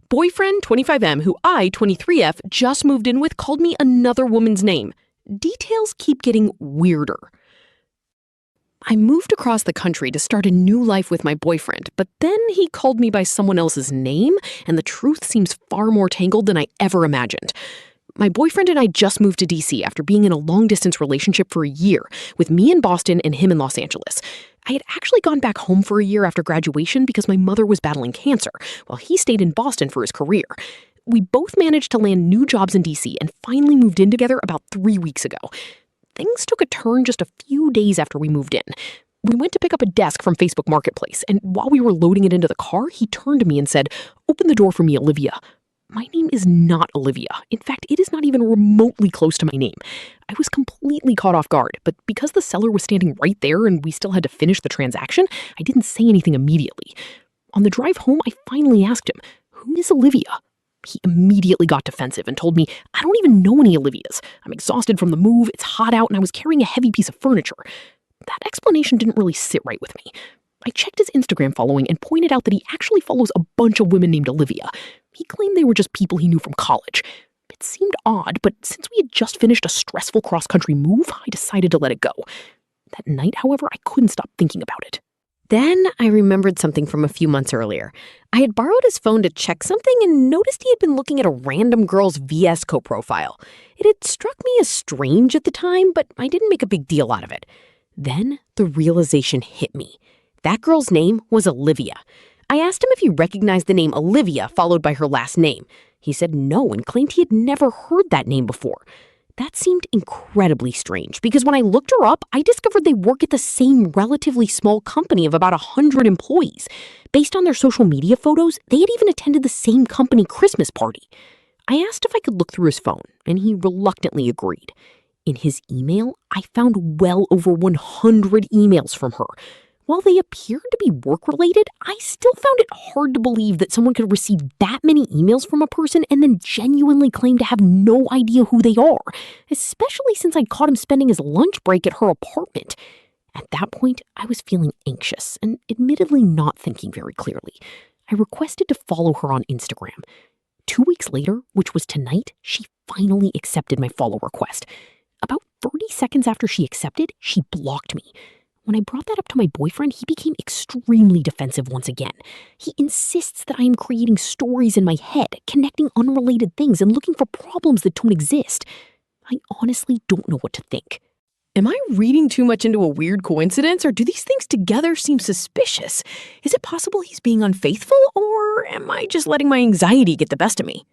Boyfriend 25M, who I, 23F, just moved in with, called me another woman's name. Details keep getting weirder. I moved across the country to start a new life with my boyfriend, but then he called me by someone else's name, and the truth seems far more tangled than I ever imagined. My boyfriend and I just moved to DC after being in a long-distance relationship for a year, with me in Boston and him in Los Angeles. I had actually gone back home for a year after graduation because my mother was battling cancer, while he stayed in Boston for his career. We both managed to land new jobs in DC and finally moved in together about 3 weeks ago. Things took a turn just a few days after we moved in. We went to pick up a desk from Facebook Marketplace, and while we were loading it into the car, he turned to me and said, "Open the door for me, Olivia." My name is not Olivia. In fact, it is not even remotely close to my name. I was completely caught off guard, but because the seller was standing right there and we still had to finish the transaction, I didn't say anything immediately. On the drive home, I finally asked him, "Who is Olivia?" He immediately got defensive and told me, "I don't even know any Olivias. I'm exhausted from the move, it's hot out, and I was carrying a heavy piece of furniture." That explanation didn't really sit right with me. I checked his Instagram following and pointed out that he actually follows a bunch of women named Olivia. He claimed they were just people he knew from college. It seemed odd, but since we had just finished a stressful cross-country move, I decided to let it go. That night, however, I couldn't stop thinking about it. Then I remembered something from a few months earlier. I had borrowed his phone to check something and noticed he had been looking at a random girl's VS Code profile. It had struck me as strange at the time, but I didn't make a big deal out of it. Then the realization hit me. That girl's name was Olivia. I asked him if he recognized the name Olivia followed by her last name. He said no and claimed he had never heard that name before. That seemed incredibly strange because when I looked her up, I discovered they work at the same relatively small company of about 100 employees. Based on their social media photos, they had even attended the same company Christmas party. I asked if I could look through his phone, and he reluctantly agreed. In his email, I found well over 100 emails from her. While they appeared to be work-related, I still found it hard to believe that someone could receive that many emails from a person and then genuinely claim to have no idea who they are, especially since I'd caught him spending his lunch break at her apartment. At that point, I was feeling anxious and admittedly not thinking very clearly. I requested to follow her on Instagram. 2 weeks later, which was tonight, she finally accepted my follow request. About 30 seconds after she accepted, she blocked me. When I brought that up to my boyfriend, he became extremely defensive once again. He insists that I am creating stories in my head, connecting unrelated things and looking for problems that don't exist. I honestly don't know what to think. Am I reading too much into a weird coincidence, or do these things together seem suspicious? Is it possible he's being unfaithful, or am I just letting my anxiety get the best of me?